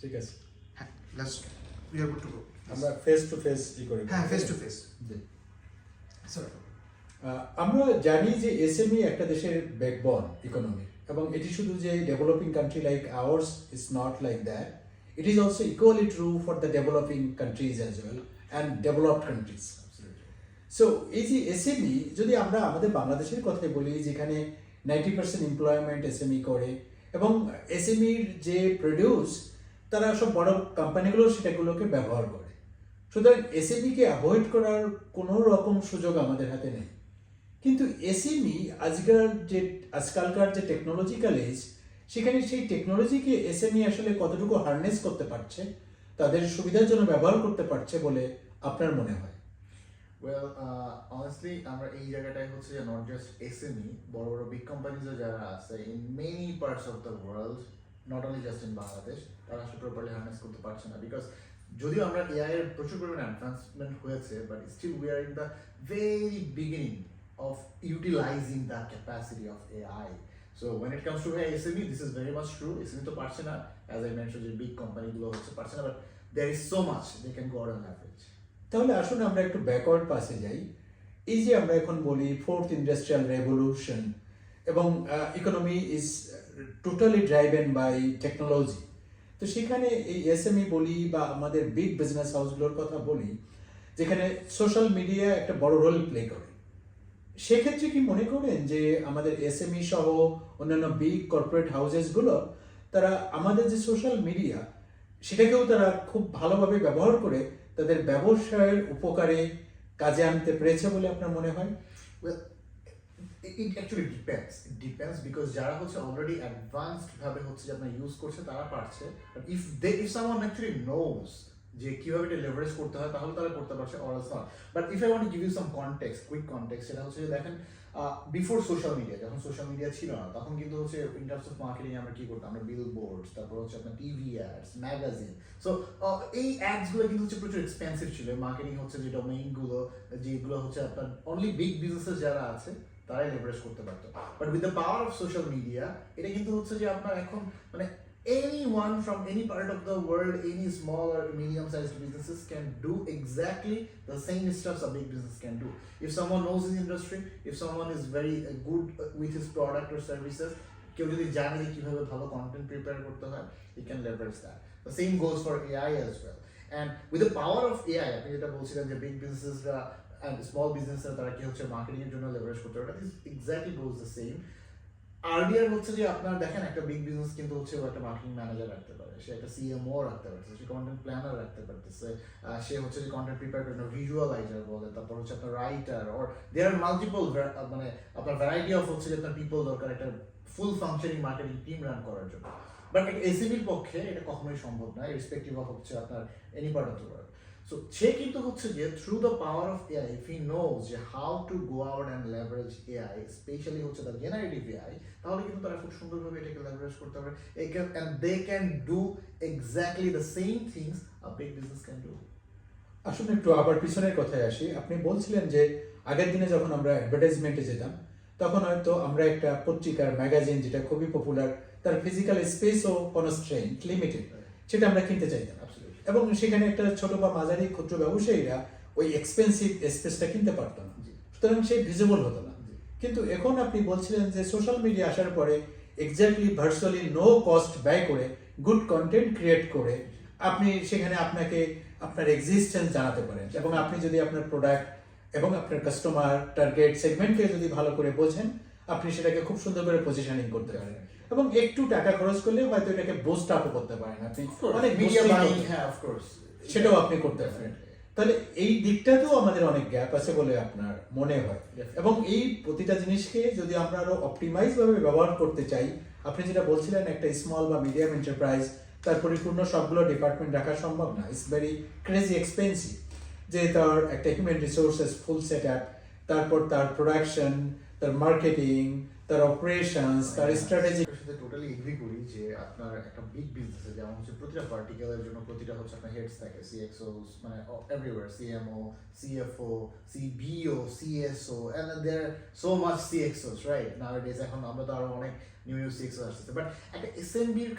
ঠিক আছে, হ্যাঁ, let's we are good to go. আমরা ফেস টু ফেস ই করি। হ্যাঁ, face to face. G. Sir, আমরা জানি যে এসএমই একটা দেশের ব্যাকবোন ইকোনমি, এবং এটি শুধু যে developing country like hours is not like that, it is also equally true for the developing countries as well and developed countries. So এই যে এসএমই, যদি আমরা আমাদের বাংলাদেশের কথাই বলি, যেখানে 90% এমপ্লয়মেন্ট এসএমই করে, এবং এসএমইর যে প্রডিউস তারা সব বড় কোম্পানিগুলো সেটাগুলোকে ব্যবহার করে। সুতরাং এসএমইকে অ্যাভয়েড করার কোনো রকম সুযোগ আমাদের হাতে নেই। কিন্তু এসএমই আজকালকার যে টেকনোলজিক্যাল এজ, সেখানে সেই টেকনোলজিকে এসএমই আসলে কতটুকু হারনেস করতে পারছে, তাদের সুবিধার জন্য ব্যবহার করতে পারছে বলে আপনার মনে হয়? ওয়েল অনেস্টলি আমরা এই জায়গাটায় হচ্ছে যে নট জাস্ট এসএমই, বড় বড় বিগ কোম্পানিজও যারা আছে in many parts of the world, not only just in Bangladesh, তারা আসলে প্রপারলি হার্নেস করতে পারছে না। বিকজ যদিও আমরা এআই এর প্রচুর পরিমাণে অ্যাডভান্সমেন্ট হয়েছে, but still we are in the very beginning of utilizing the capacity of AI. So when it comes to SME, this is very much true. SME to পারছে না, as I mentioned, যে big company গুলো হচ্ছে পারছে না, but there is so much they can go out and leverage. তাহলে আসুন আমরা একটু ব্যাকওয়ার্ড পাসে যাই। এই যে আমরা এখন বলি ফোর্থ ইন্ডাস্ট্রিয়াল রেভলিউশন, এবং economy is totally driven by technology. তো সেখানে এই এসএমই বলি বা আমাদের বিগ বিজনেস হাউসগুলোর কথা বলি, যেখানে সোশ্যাল মিডিয়া একটা বড় রোল প্লে করে, সেক্ষেত্রে কি মনে করেন যে আমাদের এসএমই সহ অন্যান্য বিগ কর্পোরেট হাউসেসগুলো তারা আমাদের যে সোশ্যাল মিডিয়া সেটাকেও তারা খুব ভালোভাবে ব্যবহার করে তাদের ব্যবসায়ের উপকারে কাজে আনতে পেরেছে বলে আপনার মনে হয়? Well, it actually depends. It depends because যারা হচ্ছে already advanced ভাবে হচ্ছে যে আপনার ইউজ করছে তারা পারছে, but if someone actually knows যে কিভাবে এটা লেভারেজ করতে হয় তাহলে তারা করতে পারছে, or else not. But if I want to give you some context, quick context, সেটা হচ্ছে যে দেখেন বিফোর সোশ্যাল মিডিয়া, যখন সোশ্যাল মিডিয়া ছিল না তখন কিন্তু হচ্ছে ইন টার্মস অফ মার্কেটিং আমরা কি করতাম, আমরা বিল বোর্ডস, তারপর হচ্ছে আপনার টিভি অ্যাডস, ম্যাগাজিন। সো এই অ্যাডস গুলো কিন্তু হচ্ছে প্রচুর এক্সপেন্সিভ ছিল। মার্কেটিং হচ্ছে যে ডোমেইন গুলো যেগুলো হচ্ছে আপনার অনলি বিগ বিজনেসেস যারা আছে তারাই লেভারেজ করতে পারতো। But with the power of social media এটা কিন্তু হচ্ছে যে আপনার এখন মানে anyone from any part of the world, any small or medium-sized businesses can do exactly the same stuff a big business can do. If someone knows his industry, if someone is very good with his product or services, কেউ যদি জানে যে কিভাবে ভালো content prepare করতে হয়, he can leverage that. The same goes for AI as well. And with the power of AI, আপনি যেটা বলছিলেন যে big businesses and small businesses তারা কি হচ্ছে মার্কেটিং এর জন্য লেভারেজ করতে পারে, that is exactly goes the same. RBR হচ্ছে যে আপনার দেখেন একটা বিগ বিজনেস কিন্তু হচ্ছে একটা মার্কেটিং ম্যানেজার রাখতে পারে, সে একটা সিএমও রাখতে পারতেছে, সে কন্টেন্ট প্ল্যানার রাখতে পারতেছে, সে হচ্ছে যে কন্টেন্ট প্রিপেয়ার করে ভিজুয়ালাইজার বলে, তারপর হচ্ছে আপনার writer, or there are multiple মানে আপনার ভ্যারাইটি অফ হচ্ছে যে আপনার পিপল দরকার একটা ফুল ফাংশনিং মার্কেটিং টিম রান করার জন্য। বাট এসএমইর পক্ষে এটা কখনোই সম্ভব না, রেসপেক্টিভ অফ হচ্ছে আপনার any part of the world. So say কিন্তু হচ্ছে যে through the power of AI, if he knows যে how to go out and leverage AI, specially হচ্ছে দ্য জেনারেটিভ এআই, তাহলে কিন্তু তারা খুব সুন্দরভাবে এটাকে লেভারেজ করতে পারে, and they can do exactly the same things a big business can do. আসলে একটু আবার পিছনের কথায় আসি। আপনি বলছিলেন যে আগের দিনে যখন আমরা অ্যাডভার্টাইজমেন্টে যেতাম তখন হয়তো আমরা একটা পত্রিকার ম্যাগাজিন যেটা খুবই পপুলার, তার ফিজিক্যাল স্পেসও কনস্ট্রেইনড, লিমিটেড, সেটা আমরা কিনতে চাইতাম, এবং সেখানে একটা ছোট বা মাঝারি ক্ষুদ্র ব্যবসায়ীরা ওই এক্সপেন্সিভ স্পেসটা কিনতে পারতো না, সুতরাং সে ভিজিবল হতো না। কিন্তু এখন আপনি বলছিলেন যে সোশ্যাল মিডিয়া আসার পরে এক্স্যাক্টলি ভার্চুয়ালি নো কস্ট ব্যয় করে গুড কন্টেন্ট ক্রিয়েট করে আপনি সেখানে আপনাকে আপনার এক্সিস্টেন্স জানাতে পারেন, এবং আপনি যদি আপনার প্রোডাক্ট এবং আপনার কাস্টমার টার্গেট সেগমেন্টকে যদি ভালো করে বোঝেন, আপনি সেটাকে খুব সুন্দর করে পজিশনিং করতে পারেন, এবং একটু টাকা খরচ করলে হয়তো এটাকে বুস্ট আপও করতে পারেন, আপনি অনেক মিডিয়া বাইং, হ্যাঁ অফ কোর্স সেটাও আপনি করতে পারেন। তাহলে এই দিকটাতেও আমাদের অনেক গ্যাপ আছে বলে আপনার মনে হয়, এবং এই প্রতিটা জিনিসকে যদি আমরা আরো অপটিমাইজ ভাবে ব্যবহার করতে চাই, আপনি যেটা বলছিলেন একটা স্মল বা মিডিয়াম এন্টারপ্রাইজ তার পরিপূর্ণ সবগুলো ডিপার্টমেন্ট রাখা সম্ভব না, ইটস ভেরি ক্রেজি এক্সপেন্সিভ, যে তার একটা human resources full set up, তারপর তার প্রোডাকশন, তার মার্কেটিং, তার অপারেশনস, তার স্ট্র্যাটেজি। সাথে টোটালি এগ্রি করি যে আপনার একটা বিগ বিজনেসে যেমন হচ্ছে প্রতিটা ভার্টিক্যালের জন্য প্রতিটা হচ্ছে আপনার হেডস থাকে, সিএক্সওস মানে everywhere, CMO, CFO, CBO, CSO, and there so much CXOs right nowadays. এখন আমরা তো আরো অনেক নিউ CXO আসতেছে, বাট একটা SMB-র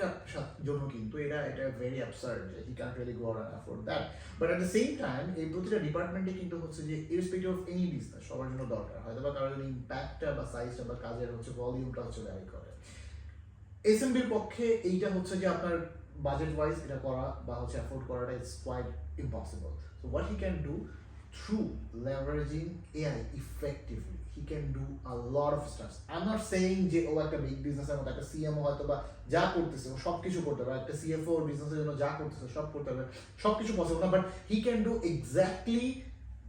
জন্য কিন্তু এটা ভেরি অ্যাবসার্ড যে হি can't really go and afford that. But at the same time এই প্রতিটা ডিপার্টমেন্টে কিন্তু হচ্ছে যে ইররেসপেক্টিভ অফ এনি বিজনেস সবার জন্য দরকার, হয়তো বা কারোর জন্য ইম্প্যাক্টটা বা সাইজটা বা কাজের হচ্ছে ভলিউমটা হচ্ছে ভ্যারি করে। SMB-র পক্ষে এইটা হচ্ছে যে আপনার বাজেট ওয়াইজ এটা করা বা হচ্ছে অ্যাফোর্ড করাটা is quite impossible. So what he can do through leveraging AI effectively, he can do a lot of stuff. I'm not saying যে ও একটা বিগ বিজনেসের মতো একটা CMO হয়তো বা যা করতেছে ও সব কিছু করতে পারে, একটা CFO ওর বিজনেসের জন্য যা করতেছে সব করতে পারে, সব কিছু পসিবল না, but he can do exactly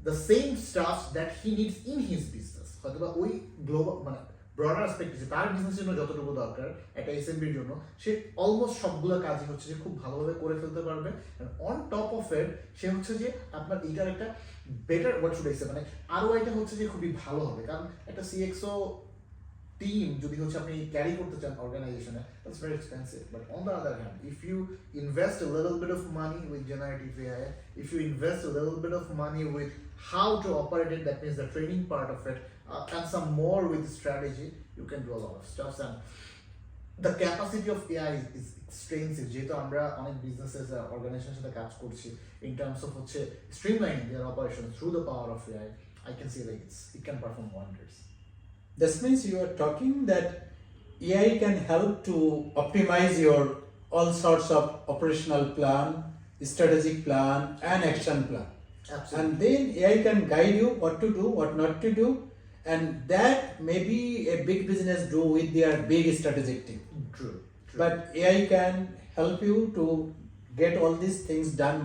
the same staff that he needs in his business. হয়তো বা ওই গ্লোবাল মানে ব্রডার অ্যাসপেক্ট আছে তার বিজনেসের জন্য যতটুকু দরকার একটা SMB-র জন্য, সে অলমোস্ট সবগুলো কাজই হচ্ছে যে খুব ভালোভাবে করে ফেলতে পারবে। And on top of it say হচ্ছে যে আপনার এইটার একটা better what should I say মানে ROI-টা হচ্ছে যে খুবই ভালো হবে, কারণ একটা CXO টিম যদি হচ্ছে আপনি ক্যারি করতে চান অর্গানাইজেশনে, that's very expensive. But on the other hand, if you invest a little bit of money with generative AI, if you invest a little bit of money with how to operate it, that means the training part of it, and some more with strategy, you can do a lot of stuff. And the capacity of AI is extensive, যেহেতু আমরা অনেক businesses অর্গানাইজেশনের সাথে কাজ করছি in terms of হচ্ছে streamlining their operations through the power of AI, I can say like it can perform wonders. This means you are talking that AI can help to optimize your all sorts of operational plan, strategic plan, and action plan. Absolutely. And then AI can guide you what to do, what not to do, and that maybe a big business do with their big strategic team. True. But AI can help you to get all these things done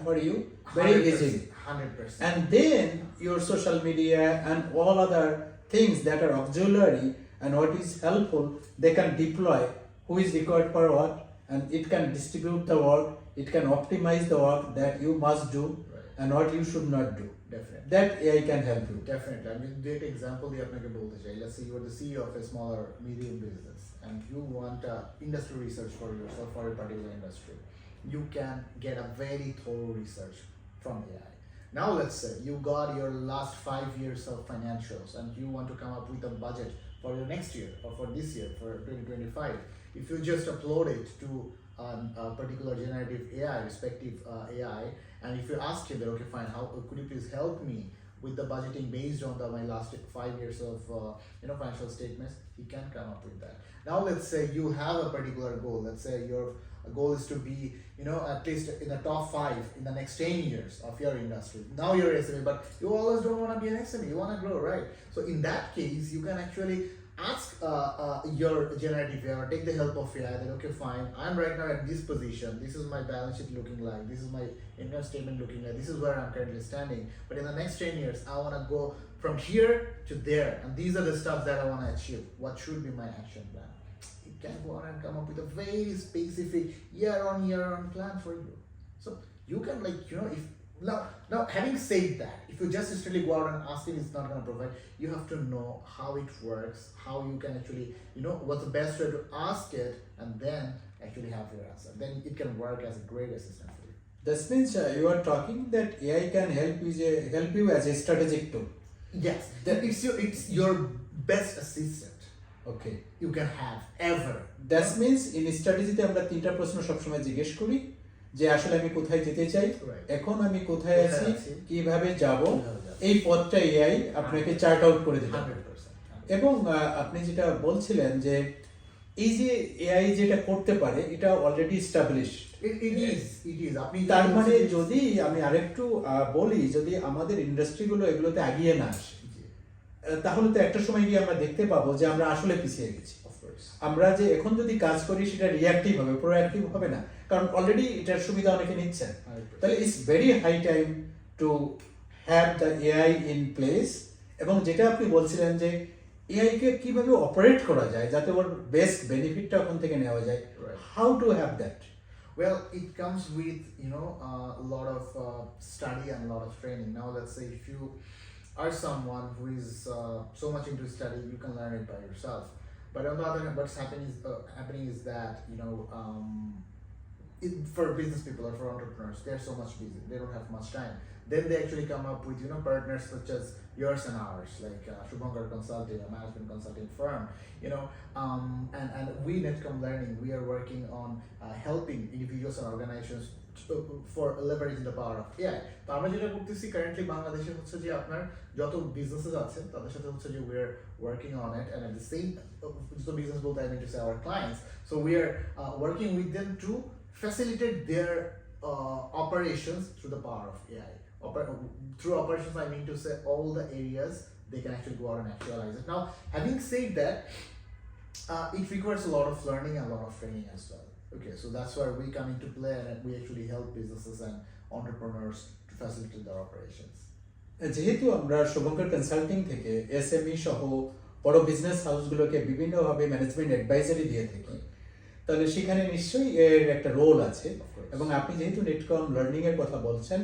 for you very 100%, easily. 100%. And then your social media and all other things that are auxiliary and what is helpful, they can deploy who is required for what, and it can distribute the work, it can optimize the work that you must do Right. and what you should not do. Definitely. That AI can help you. Definitely. I mean, great example দিয়ে আপনাকে বলতে চাই, let's say you are the CEO of a small or medium business and you want industry research for yourself for a particular industry. You can get a very thorough research from AI. Now let's say you got your last 5 years of financials and you want to come up with a budget for your next year or for this year, for 2025. If you just upload it to a particular generative AI, respective AI, and if you ask him that, okay fine, how could you please help me with the budgeting based on my last 5 years of financial statements, he can come up with that. Now let's say you have a particular goal. Let's say your goal is to be at least in the top 5 in the next 10 years of your industry. Now you're SME, but you always don't want to be an SME, you want to grow, right? So in that case you can actually ask your generative AI or take the help of AI that, okay fine, I'm right now at this position, this is my balance sheet looking like, this is my income statement looking like, this is where I'm currently standing, but in the next 10 years I want to go from here to there, and these are the stuff that I want to achieve. What should be my action plan? It can go on and come up with a very specific year on plan for you. So you can if now having said that, if you just strictly go out and ask him, it's not going to provide. You have to know how it works, how you can actually what's the best way to ask it, and then actually have your answer. Then it can work as a great assistant for you. This means you are talking that AI can help you as a strategic tool. Yes, it's your best assistant Okay. you can have ever. That means in strategy আমরা তিনটা প্রশ্ন সবসময় জিজ্ঞেস করি যে আসলে আমি কোথায় যেতে চাই, Right. এখন আমি কোথায় আছি, আছি, কিভাবে যাব, কিভাবে যাব। এই পথটা AI আপনাকে চার্ট আউট করে দিবে। 100%. এবং আপনি যেটা বলছিলেন যে এই যে AI যেটা করতে পারে এটা অলরেডি এস্টাবলিশড। It is. আপনি তার মানে যদি আমি আরেকটু বলি, যদি আমাদের ইন্ডাস্ট্রিগুলো এগুলোতে এগিয়ে না আসে, তাহলে তো একটা সময় গিয়ে আমরা দেখতে পাবো যে আমরা আসলে পিছিয়ে গেছি। Of course. আমরা যে এখন যদি কাজ করি সেটা রিঅ্যাক্টিভ হবে, প্রোঅ্যাক্টিভ হবে না, কারণ অলরেডি এটার সুবিধা অনেকে নিচ্ছেন। 100%. তাহলে it's very high time to have the AI in place. এবং যেটা আপনি বলছিলেন যে এআই কে কিভাবে অপারেট করা যায় যাতে ওর বেস্ট বেনিফিটটা ওখান থেকে নেওয়া যায়, Right. How to have that? Well, it comes with a lot of study and a lot of training. Now, let's say if you are someone who is so much into study, you can learn it by yourself. But on the other hand, what's happening is that for business people or for entrepreneurs, they're so much busy. They don't have much time. Then they actually come up with partners such as yours and ours, like Shubhankar Consulting, a management consulting firm. And we Netcom Learning, we are working on helping individuals and organizations for leveraging the power of AI. তো আমরা যেটা করতেছি currently বাংলাদেশে হচ্ছে যে আপনার যত businesses আছে তাদের সাথে হচ্ছে যে we are working on it, and at the same যত বিজনেস বলতে I mean to say our clients, so we are working with them to facilitate their operations through the power of AI. Through operations, I mean to say all the areas they can actually go out and actualize it. Now, having said that, it requires a lot of learning and a lot of training as well. Okay, so that's where we come into play, and we actually help businesses and entrepreneurs to facilitate their operations. যেহেতু আমরা Shubhankar consulting থেকে SME সহ বড় business হাউসগুলোকে বিভিন্নভাবে management advisory দিয়ে থাকি, তাহলে সেখানে নিশ্চয়ই এর একটা রোল আছে। এবং আপনি যেহেতু নেটকম লার্নিং এর কথা বলছেন,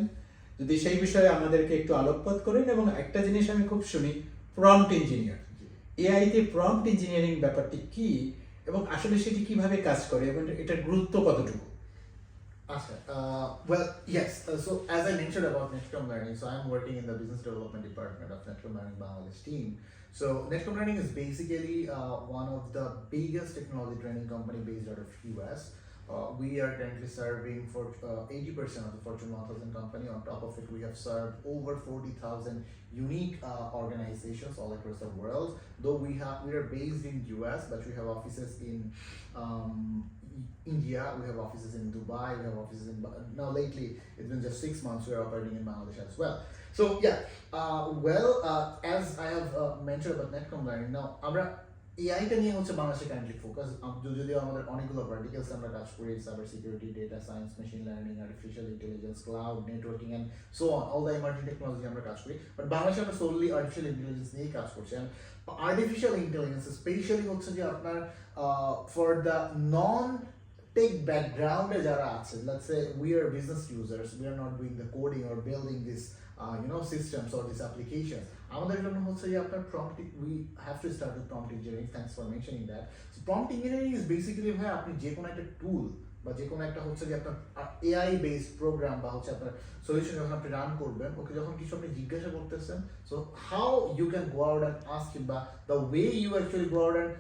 যদি সেই বিষয়ে আমাদেরকে একটু আলোকপাত করেন। এবং একটা জিনিস আমি খুব শুনি, প্রম্পট ইঞ্জিনিয়ার, এআই তে প্রম্পট ইঞ্জিনিয়ারিং ব্যাপারটি কি এবং আসলে সেটি কিভাবে কাজ করে এবং এটার গুরুত্ব কতটুকু? Well, yes. So as I mentioned about Netcom Learning, so I'm working in the business development department of Netcom Learning Bangladesh team. So Netcom Learning is basically one of the biggest technology training company based out of US. We are currently serving for 80% of the Fortune 1000 company. On top of it, we have served over 40,000 unique organizations all across the world. Though we are based in US, but we have offices in India, we have offices in Dubai, we have offices in now lately it's been just 6 months we are operating in Bangladesh as well. So yeah, as I have mentioned about Netcom Learning, now আমরা এআইটা নিয়ে হচ্ছে বাংলাদেশে currently focus, যদিও আমাদের অনেকগুলো verticals আমরা কাজ করি, cyber security, data science, machine learning, artificial intelligence, cloud, networking and so on, all the emerging technology আমরা কাজ করি। বাট বাংলাদেশে আমরা সোললি আর্টিফিশিয়াল ইন্টেলিজেন্স নিয়েই কাজ করছি। অ্যান্ড আর্টিফিশিয়াল ইন্টেলিজেন্স স্পেশালি হচ্ছে যে আপনার ফর দ্য নন টেক ব্যাকগ্রাউন্ডে যারা আছে, let's say we are business users, we are not doing the coding or building this systems or these applications. আমাদের জন্য হচ্ছে যে আপনার prompt, we have to start with prompt engineering. Thanks for mentioning that. So prompt engineering is basically ভাই আপনি যে কোনো একটা টুল বা যে কোনো একটা হচ্ছে যে আপনার AI based program বা হচ্ছে আপনার সলিউশন যখন আপনি রান করবেন, ওকে যখন কিছু আপনি জিজ্ঞাসা করতেছেন, so how you can go out and ask him, বা the way you actually go out and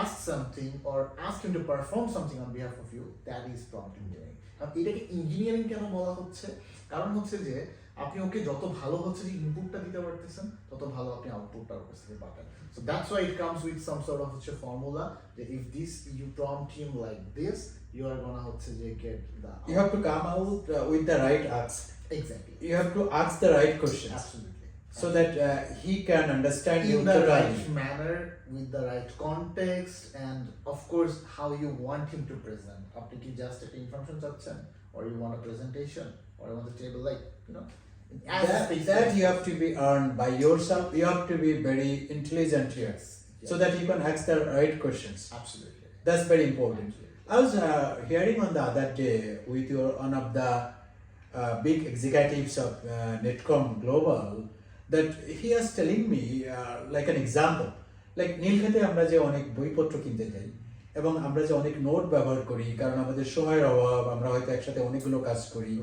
ask something or ask him to perform something on behalf of you, that is prompt engineering. আর এটাকে engineering কেন বলা হচ্ছে? কারণ হচ্ছে যে আপনি ওকে যত ভালো হচ্ছে যে ইনপুটটা দিতে পারতেছেন, তত ভালো আপনি আউটপুটটা ওর কাছ থেকে পাবেন। So that's why it comes with some sort of হচ্ছে formula that if this you prompt him like this, you are gonna হচ্ছে যে get the You have to come out with the right ask. Exactly. You have to ask the right questions. Absolutely. So that he can understand you In the right thoroughly. manner, with the right context, and of course how you want him to present. আপনি কি just একটা information চাচ্ছেন, or you want a presentation, or you want the table, like That you have to be earned by yourself. You have to be very intelligent here, Yes. so that you can ask the right questions. Absolutely. That's very important. I was hearing on the other day with one of the big executives of Netcom Global that he was telling me like an example, like নীলক্ষেতে আমরা যে অনেক বইপত্র কিনতে যাই এবং আমরা যে অনেক নোট ব্যবহার করি, কারণ আমাদের সময়ের অভাব, আমরা হয়তো একসাথে অনেকগুলো কাজ করি।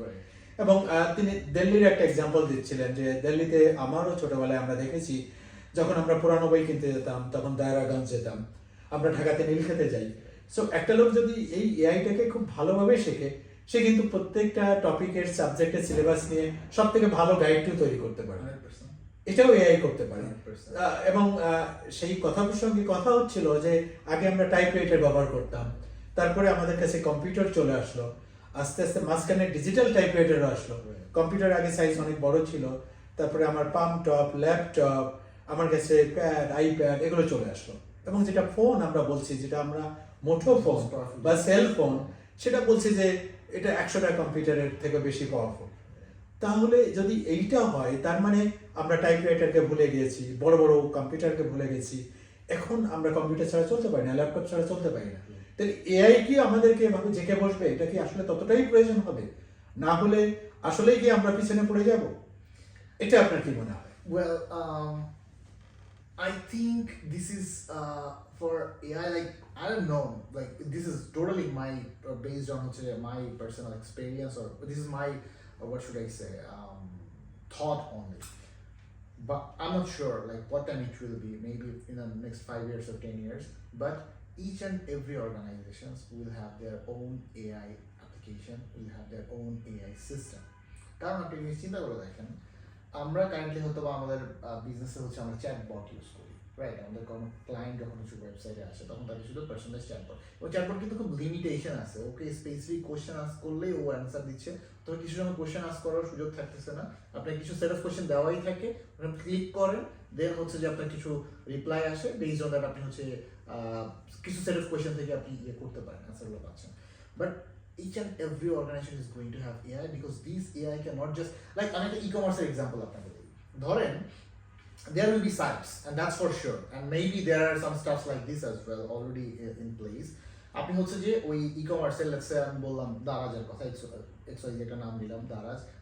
এবং তিনি দিল্লির একটা এক্সাম্পল দিচ্ছিলেন যে দিল্লিতে আমারও ছোটবেলায় আমরা দেখেছি যখন আমরা পুরানো বই কিনতে যেতাম তখন দায়রাগঞ্জ যেতাম, আমরা ঢাকাতে নীলক্ষেতে যাই। সো একটা লোক যদি এই এআইটাকে খুব ভালোভাবে শেখে, সে কিন্তু প্রত্যেকটা টপিকের সাবজেক্টের সিলেবাস নিয়ে সব থেকে ভালো গাইডটিও তৈরি করতে পারে। এটাও এআই করতে পারে। এবং সেই কথা প্রসঙ্গে কথা হচ্ছিল যে আগে আমরা টাইপরাইটার ব্যবহার করতাম, তারপরে আমাদের কাছে কম্পিউটার চলে আসলো, আস্তে আস্তে মাঝখানে ডিজিটাল টাইপরাইটারও আসলো। কম্পিউটার আগে সাইজ অনেক বড় ছিল, তারপরে আমার পাম টপ, ল্যাপটপ, আমার কাছে প্যাড, আইপ্যাড এগুলো চলে আসলো। এবং যেটা ফোন আমরা বলছি, যেটা আমরা মুঠো ফোন বা সেল ফোন, সেটা বলছি যে এটা 100টা কম্পিউটারের থেকে বেশি পাওয়ারফুল। তাহলে যদি এইটা হয়, তার মানে আমরা টাইপরাইটারকে ভুলে গিয়েছি, বড় বড় কম্পিউটারকে ভুলে গেছি। এখন আমরা কম্পিউটার ছাড়া চলতে পারি না, ল্যাপটপ ছাড়া চলতে পারি না। তাহলে এআই কি আমাদেরকে এভাবে জেকে বসবে? এটা কি আসলে ততটাই প্রয়োজন হবে? না হলে আসলেই কি আমরা পিছনে পড়ে যাব? এটা আপনার কি মনে হয়? Well, I think this is for AI, like I don't know, like this is totally my based on my personal experience, or this is my what should I say, thought only. But I'm not sure like what time it will be. Maybe in the next 5 years or 10 years. But each and every organizations will have their own AI application, will have their own AI system. কারণ আপনি জিনিস চিন্তা করে দেখেন, আমরা currently হয়তো বা আমাদের বিজনেসে আমরা চ্যাটবট ইউজ করি, রাইট? আমাদের কোনো ক্লায়েন্ট যখন ওয়েবসাইটে আসে তখন তাকে শুধু পার্সোনালাইজ চ্যাটবট, এবং চ্যাটবট কিন্তু খুব লিমিটেশন আছে। ওকে স্পেসিফিক কোশ্চেন আস্ক করলেই ও অ্যান্সার দিচ্ছে, তবে কিছু সময় কোশ্চেন আস্ক করার সুযোগ থাকতেছে না, আপনার কিছু সেট অফ কোশ্চেন দেওয়াই থাকে, ক্লিক করেন, দেন যে আপনার কিছু রিপ্লাই আসে, বেসড অন দ্যাট আপনি কিছু সেট অফ কোশ্চেন থেকে আপনি করতে পারেন, অ্যান্সারগুলো পাচ্ছেন। But each and every organization is going to have AI, because these AI cannot just, like আমি একটা e-commerce এক্সাম্পল আপনাকে বলি, ধরেন there will be sites, and that's for sure, and maybe there are some stuffs like this as well already in place. আপনি যে ওই ই-কমার্সের, let's say আমি বললাম দারাজের কথা, এক্সওয়াইজ একটা নাম দিলাম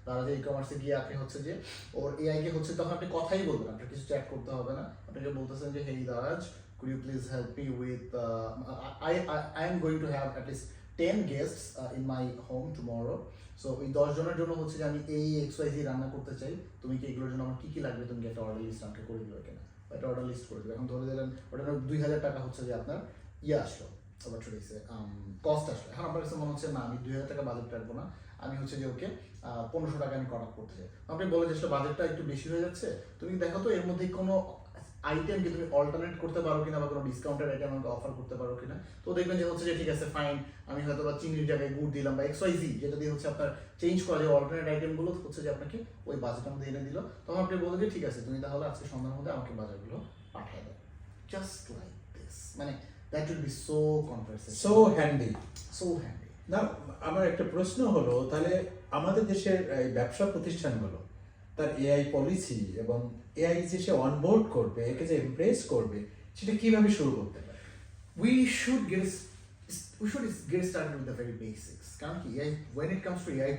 দারাজের ই-কমার্সে গিয়ে আপনি যে ওর এআই কে তখন আপনি কথাই বলবেন, আপনার কিছু চ্যাট করতে হবে না, আপনাকে বলতেছেন যে হেই Daraz, could you please help me with I am going to have at least 10 guests in my home tomorrow, so ওই 10 জনের জন্য যে আমি এই XYZ রান্না করতে চাই, তুমি কি এগুলোর জন্য আমার কি লাগবে তুমি কি একটা অর্ডার লিস্ট আমাকে করে দিবে কিনা, বা একটা অর্ডার লিস্ট করে দিবে। এখন ধরে দিলেন ওটা 2000 টাকা যে আপনার আসলো, আবার ছড়িয়েছে কস্ট আসলো। এখন আপনার কাছে মনে হচ্ছে না আমি 2000 টাকা বাজেট রাখবো না, আমি যে ওকে 1500 টাকা আমি কন্ট্যাক্ট করতে চাই। আপনি বলে যে বাজেটটা একটু বেশি হয়ে যাচ্ছে, তুমি দেখো তো এর মধ্যে কোনো আইটেম কি তুমি অল্টারনেট করতে পারো কিনা, বা কোনো ডিসকাউন্টেড আইটেম আমাকে অফার করতে পারো কিনা। তো দেখবেন যে ঠিক আছে ফাইন, আমি হয়তো বা চিনির জায়গায় গুড় দিলাম, বা XYZ যেটা দিয়ে আপনার চেঞ্জ করা যায় অল্টারনেট আইটেমগুলো যে আপনাকে ওই বাজেটের মধ্যে এনে দিল, তখন আপনি বললেন যে ঠিক আছে তুমি তাহলে আজকে সন্ধ্যার মধ্যে আমাকে বাজারগুলো পাঠিয়ে দাও, জাস্ট লাইক দিস। মানে that will be so conversation, so handy. না, আমার একটা প্রশ্ন হলো, তাহলে আমাদের দেশের এই ব্যবসা প্রতিষ্ঠানগুলো তার এআই পলিসি এবং এআই যে সে অনবোর্ড করবে, একে যে এমপ্রেস করবে, সেটা কিভাবে শুরু করতে পারে? we should get started with the very basics. কারণ কি AI, when it comes to AI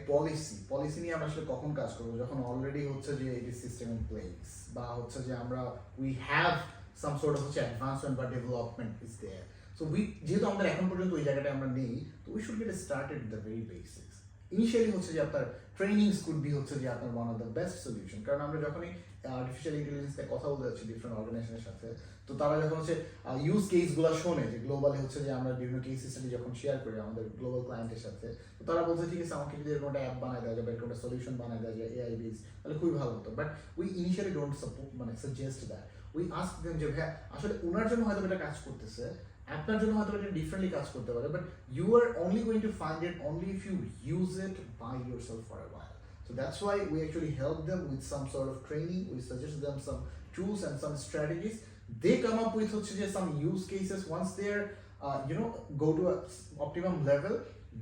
policy নিয়ে আমরা আসলে কখন কাজ করবো, যখন অলরেডি যে it is system in place, বা যে আমরা we have some sort of advancement বা development is there. So যেহেতু আমাদের এখন পর্যন্ত ওই জায়গাটা আমরা নেই, তো we should get started with the very basics. Initially যে আপনার ট্রেনিংস কুড বি যে আপনার one of the best solution. কারণ আমরা যখনই আর্টিফিশিয়াল ইন্টেলিজেন্স নিয়ে কথা বলতে যাচ্ছি ডিফারেন্ট অর্গানাইজেশনের সাথে, তো তারা যখন ইউজ কেসগুলো শোনে, যে গ্লোবালি যে আমরা বিভিন্ন কেস স্টাডি যখন শেয়ার করি আমাদের গ্লোবাল ক্লায়েন্টের সাথে, তো তারা বলছে ঠিক আছে আমাকে যদি এরকম একটা অ্যাপ বানায় দেওয়া যায় বা এরকম একটা সলিউশন বানায় দেওয়া যায় AI বেস, তাহলে খুবই ভালো হতো। But we initially don't suggest that, we ask them যে ভাই আসলে ওনার জন্য হয়তো এটা কাজ করতেছে, আপনার জন্য হয়তো এটা ডিফারেন্টলি কাজ করতে পারে, but you are only going to find it only if you use it by yourself for a while. So that's why we actually help them with some sort of training. We suggest them some tools and some strategies. They come up with some use cases. Once they're go to a optimum level,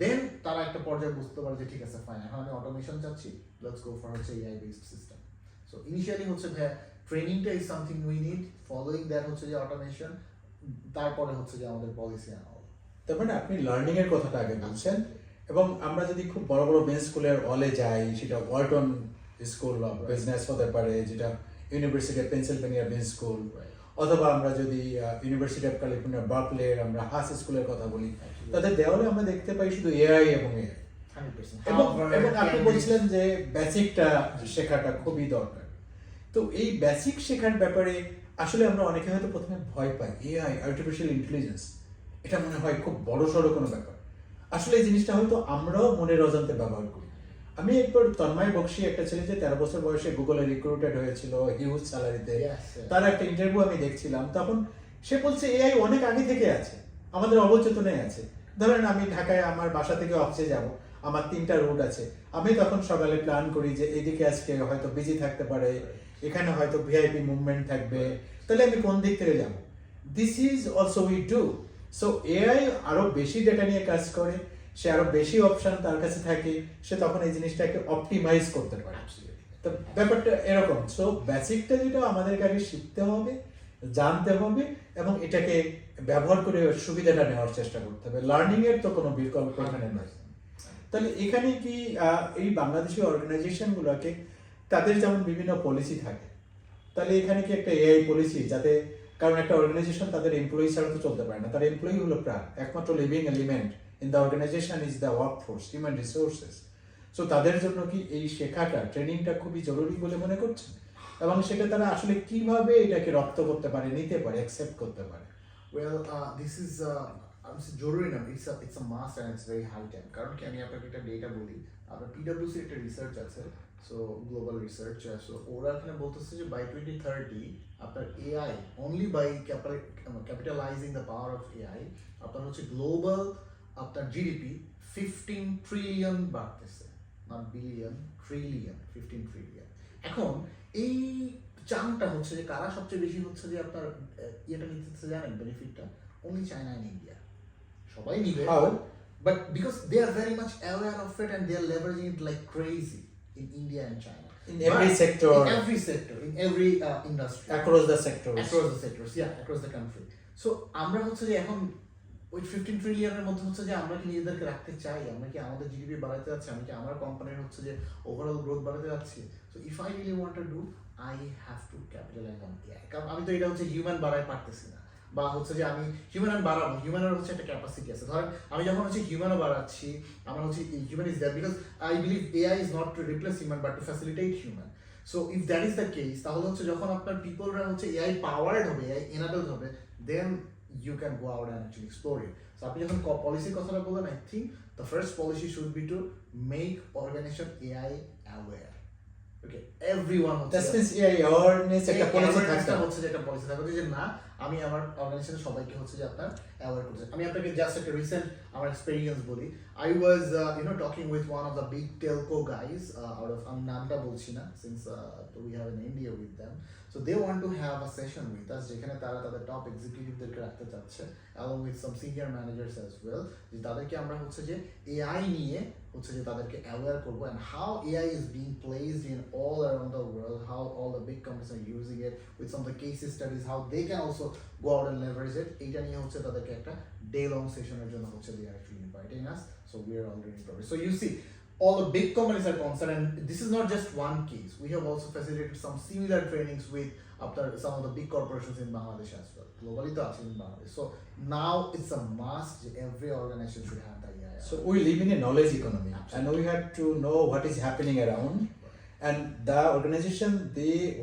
then তারা একটা পর্যায়ে বুঝতে পারে যে ঠিক আছে fine, এখন আমি অটোমেশন চাচ্ছি, let's go for AI based system. So initially ট্রেনিংটা is something we need, following that যে অটোমেশন, তারপরে যে আমাদের পলিসি আনা হবে। তার মানে আপনি লার্নিং এর কথাটা আগে বলছেন, এবং আমরা যদি খুব বড় বড় বিজনেস স্কুলের অলে যাই, সেটা ওয়ালটন স্কুল অফ বিজনেস হতে পারে, যেটা university of Pennsylvania business school, অথবা আমরা যদি ইউনিভার্সিটি অফ ক্যালিফোর্নিয়া বার্কলের আমরা হাস স্কুলের কথা বলি, তাদের দেওয়ালে আমরা দেখতে পাই শুধু এআই এবং এআই। এবং আপনি বলছিলেন যে বেসিকটা শেখাটা খুবই দরকার। তো এই বেসিক শেখার ব্যাপারে আসলে আমরা অনেকে হয়তো প্রথমে ভয় পাই, এআই আর্টিফিশিয়াল ইন্টেলিজেন্স, এটা মনে হয় খুব বড় সড়ো কোনো ব্যাপার। আসলে এই জিনিসটা হয়তো আমরাও মনের অজান্তে ব্যবহার করি। আমি একবার তন্ময় বক্সি, একটা ছেলে যে 13 বছর বয়সে গুগলে রিক্রুটেড হয়েছিল হিউজ স্যালারিতে, তার একটা ইন্টারভিউ আমি দেখছিলাম, তখন সে বলছে এআই অনেক আগে থেকে আছে, আমাদের অবচেতনে আছে। ধরেন আমি ঢাকায় আমার বাসা থেকে অফিসে যাব, আমার 3টা রুট আছে, আমি তখন সকালে প্ল্যান করি যে এদিকে আজকে হয়তো বিজি থাকতে পারে, এখানে হয়তো ভিআইপি মুভমেন্ট থাকবে, তাহলে আমি কোন দিক থেকে যাব। This is also we do. So AI আরো বেশি ডেটা নিয়ে কাজ করে, সে আরো বেশি অপশন তার কাছে থাকে, সে তখন এই জিনিসটাকে অপটিমাইজ করতে পারে। তো ব্যাপারটা এরকম। সো বেসিকটা যেটা আমাদেরকে আগে শিখতে হবে, জানতে হবে, এবং এটাকে ব্যবহার করে সুবিধাটা নেওয়ার চেষ্টা করতে হবে। লার্নিং এর তো কোনো বিকল্প এখানে নয়। তাহলে এখানে কি এই বাংলাদেশি অর্গানাইজেশন গুলোকে, তাদের যেমন বিভিন্ন পলিসি থাকে, তাহলে এখানে কি একটা এআই পলিসি, যাতে কারণ একটা অর্গানাইজেশন তাদের এমপ্লয়ি ছাড়া তো চলতে পারে না, তার এমপ্লয়ি হলো প্রাণ, একমাত্র living element in the organisation is the work force, human resources. So তাদের জন্য কি এই শেখাটা, ট্রেনিংটা খুবই জরুরি বলে মনে করছেন, এবং সেটা তারা আসলে কিভাবে এটাকে রপ্ত করতে পারে, নিতে পারে, অ্যাকসেপ্ট করতে পারে? Well, this is আমি জরুরি না, it's a must and it's very high time. কারণ কি আমি আপনাকে একটা ডেটা বলি, আপনার PwC একটা রিসার্চ আছে, সো গ্লোবাল রিসার্চ, সো ওরা এখানে বলতেছে যে বাই 2030 আপনার AI only by capitalizing the power of AI আপনার হচ্ছে গ্লোবাল আপনার জিডিপি 15 ট্রিলিয়ন বাড়তেছে, নট বিলিয়ন, ট্রিলিয়ন, 15 ট্রিলিয়ন। এখন এই চাংটা হচ্ছে যে কারা সবচেয়ে বেশি হচ্ছে যে আপনার ইয়েটা নিতে জানেন, বেনিফিটটা only China and India. সবাই নিবে, How? but because they are very much aware of it and they are leveraging it like crazy in India and China. In every sector. In every sector, in every industry. Across the sectors. Across the sectors, yeah, across the country. So আমরা হচ্ছে যে এখন ওই 15 ট্রিলিয়নের মধ্যে হচ্ছে যে আমরা কি নিজেদেরকে রাখতে চাই, আমরা কি আমাদের জিডিপি বাড়াতে যাচ্ছি, আমি কি আমার কোম্পানির হচ্ছে যে ওভারঅল গ্রোথ বাড়াতে যাচ্ছি? So if I really want to do, I have to capitalise on AI. কারণ আমি তো এটা হচ্ছে হিউম্যান বাড়াই পারতেছি না, বা হচ্ছে যে আমি হিউম্যান বাড়াবো, হিউম্যানের হচ্ছে একটা ক্যাপাসিটি আছে। ধরেন আমি যখন হচ্ছে হিউম্যানও বাড়াচ্ছি, আমার হচ্ছে human is there because I believe AI is not to replace human but to facilitate human. So if that is the case, তাহলে হচ্ছে যখন আপনার পিপলরা হচ্ছে এআই পাওয়ার্ড হবে, এআই এনাবেলড হবে, then you can go out and actually explore it. So আপনি যখন পলিসির কথাটা বললেন, I think the first policy should be to make organization AI aware. Okay, everyone হচ্ছে That means AI awareness একটা policy থাকতে হবে। হচ্ছে যে একটা পলিসি থাকবে যে না, আমি আমার অর্গানাইজেশনে সবাইকে হচ্ছে যে আপনার অ্যাওয়ার করতে। আমি আপনাকে জাস্ট একটা রিসেন্ট আমার এক্সপেরিয়েন্স বলি। I was talking with one of the big telco guys out of, আমি নামটা বলছি না since we have an NDA with them. So they want to have a session with us যেখানে তারা তাদের টপ এক্সিকিউটিভদেরকে রাখতে চাচ্ছে along with some senior managers as well, যে তাদেরকে আমরা হচ্ছে যে AI নিয়ে হচ্ছে যে তাদেরকে অ্যাওয়্যার করবো and how AI is being placed in all around the world, how all the big companies are using it with some of the case studies, how they can also go out and leverage it. এইটা নিয়ে হচ্ছে তাদেরকে একটা day long সেশনের জন্য হচ্ছে they are actually inviting us, so we are already progress. So you see, all the big companies are concerned, and this is not just one case. We have also facilitated some similar trainings with after some of the big corporations in Bangladesh as well. Globally, to in Bangladesh. So now it's a must. Every organization should have the AI. So we live in a knowledge economy, Absolutely. and we have to know what is happening around. And the organization,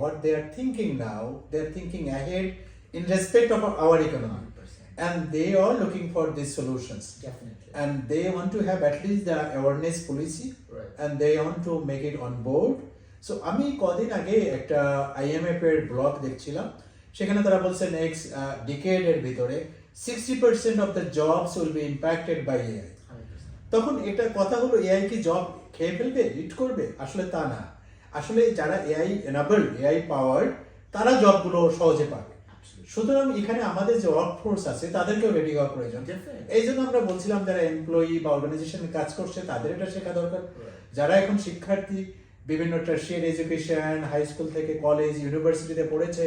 what they are thinking now, they are thinking ahead in respect of our economy, 100%. and they are looking for these solutions. Definitely. And they want to have at least the awareness policy, Right. and they want to make it on board. So আমি কদিন আগে একটা IMF এর blog দেখছিলাম, সেখানে তারা বলছে next ডিকেডের ভিতরে 60% of the jobs will be impacted by AI. 100%. তখন এটা কথা হলো এআই কি জব খেয়ে ফেলবে, হিট করবে? আসলে তা না, আসলে যারা এআই এনাবলড, এআই পাওয়ার, তারা জবগুলো সহজে পাবে। Absolutely. সুতরাং এখানে আমাদের যে ওয়ার্ক ফোর্স আছে তাদেরকেও রেডি হওয়া প্রয়োজন। Definitely. এই জন্য আমরা বলছিলাম যারা এমপ্লয়ি বা অর্গানাইজেশনে কাজ করছে তাদের এটা শেখা দরকার। Right. যারা এখন শিক্ষার্থী, বিভিন্ন টার্সিয়ারি এডুকেশন, হাই স্কুল থেকে কলেজ, ইউনিভার্সিটিতে পড়েছে,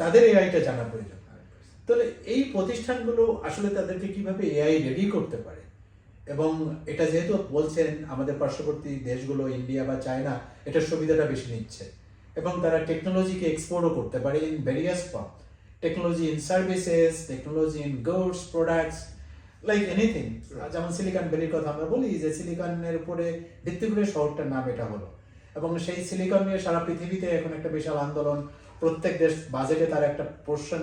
তাদের এআইটা জানা প্রয়োজন। 100%. তাহলে এই প্রতিষ্ঠানগুলো আসলে তাদেরকে কিভাবে এআই রেডি করতে পারে, এবং এটা যেহেতু বলছেন আমাদের পার্শ্ববর্তী দেশগুলো ইন্ডিয়া বা চায়না এটার সুবিধাটা বেশি নিচ্ছে, এবং তারা টেকনোলজিকে এক্সপোর্টও করতে পারে in various form, technology in services, technology in goods, products, like anything. যেমন সিলিকন ভ্যালির কথা আমরা বলি যে সিলিকনের উপরে ভিত্তি করে শহরটার নাম এটা হলো, এবং সেই সিলিকন নিয়ে সারা পৃথিবীতে এখন একটা বিশাল আন্দোলন। প্রত্যেক দেশ বাজেটে তার একটা পোর্শন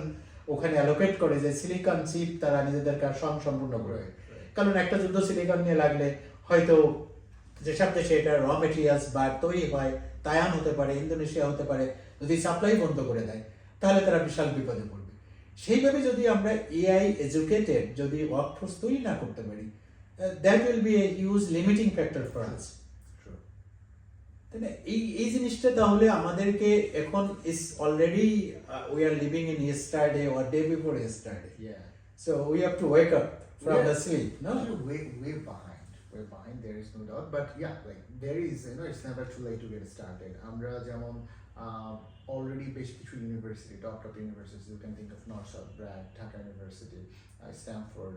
ওখানে অ্যালোকেট করে যে সিলিকন চিপ তারা নিজেদের কাজ সম্পূর্ণ করে। কারণ একটা যুদ্ধ সিলিকন নিয়ে লাগলে হয়তো যেসব দেশে এটা র মেটেরিয়ালস বা তৈরি হয়, তাইওয়ান হতে পারে, ইন্দোনেশিয়া হতে পারে, যদি সাপ্লাই বন্ধ করে দেয় তাহলে তারা বিশাল বিপদে পড়বে। সেইভাবে যদি আমরা এআই এডুকেটেড যদি ওয়ার্কফোর্স তৈরি না করতে পারি, that will B a huge limiting factor for us. True. তাই না? এই জিনিসটা তাহলে আমাদেরকে এখন is already we are living in yesterday or day before yesterday, Yeah. So we have to wake up from Yeah. the sleep, no? Actually, way behind. We're behind. There is no doubt. But yeah, like there is, it's never too late to get started. Amra যেমন already বেশ কিছু university, top universities. You can think of North South Bragg, Dhaka University, Stanford,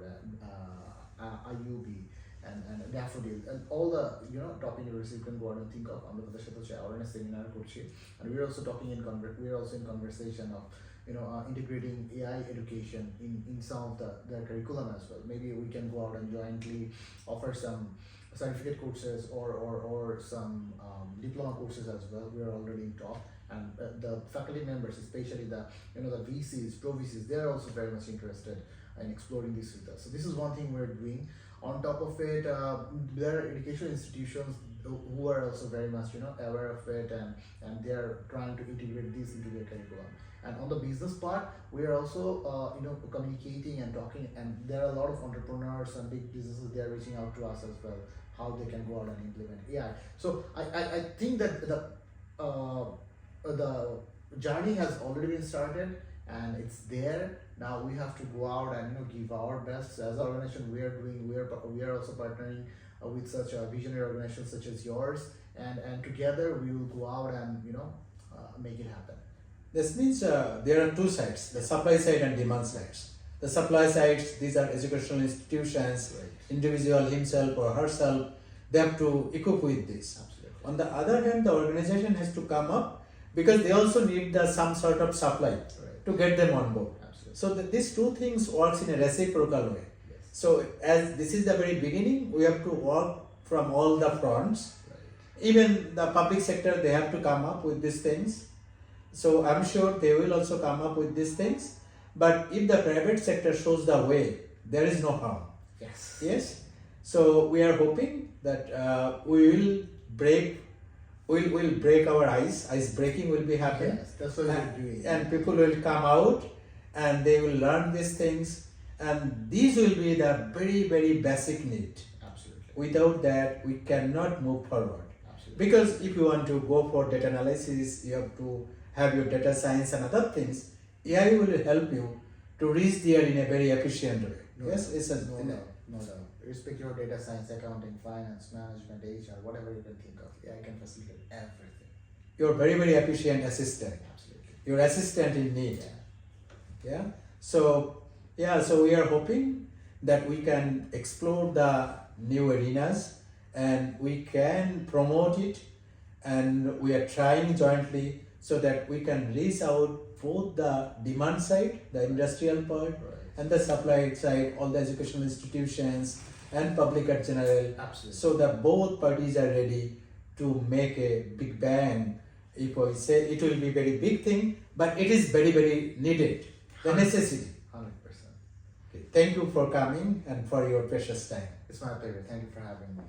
IUB, and Daffodil, and all the top universities you can go out and think of. আমরা তাদের সাথে awareness seminar করছি, and we're also talking we're also in conversation of integrating AI education in some of their curriculum as well. Maybe we can go out and jointly offer some certificate courses or some diploma courses as well. We are already in talk, and the faculty members, especially the VCs, pro VCs, they are also very much interested in exploring this with us. So this is one thing we're doing. On top of it, there are educational institutions who are also very much aware of it, and they are trying to integrate this into their curriculum. And on the business part, we are also communicating and talking, and there are a lot of entrepreneurs and big businesses, they are reaching out to us as well, how they can go out and implement AI. So I think that the journey has already been started and it's there. Now we have to go out and give our best. As an organization, we are also partnering with such a visionary organization such as yours, and together we will go out and make it happen. This means there are two sides, the supply side and demand sides. The supply sides, these are educational institutions, Right. individual himself or herself, they have to equip with this. Absolutely. On the other hand, the organization has to come up because they also need some sort of supply Right. to get them on board. Absolutely. So these two things works in a reciprocal way. Yes. So as this is the very beginning, we have to work from all the fronts. Right. Even the public sector, they have to come up with these things. So I'm sure they will also come up with these things. But if the private sector shows the way, there is no harm. Yes. Yes. So we are hoping that we'll break our ice. Ice breaking will be happening. Yes, that's what we're doing. And people will come out and they will learn these things. And these will be the very, very basic need. Absolutely. Without that, we cannot move forward. Absolutely. Because if you want to go for data analysis, you have to have your data science and other things. AI will help you to reach there in a very efficient way. No Yes, doubt. it's a, No doubt. No doubt. Irrespective of data science, accounting, finance, management, HR, whatever you can think of, AI can facilitate everything. you're very, very efficient assistant. Absolutely. Your assistant in need. Yeah. Yeah. So we are hoping that we can explore the new arenas and we can promote it, and we are trying jointly so that we can reach out both the demand side, the industrial part, Right. and the supply side, all the educational institutions and public at general, Absolutely. so that both parties are ready to make a big bang. If I say it will be very big thing, but it is very, very needed, the necessity. 100%. Okay, thank you for coming and for your precious time. It's my pleasure. Thank you for having me.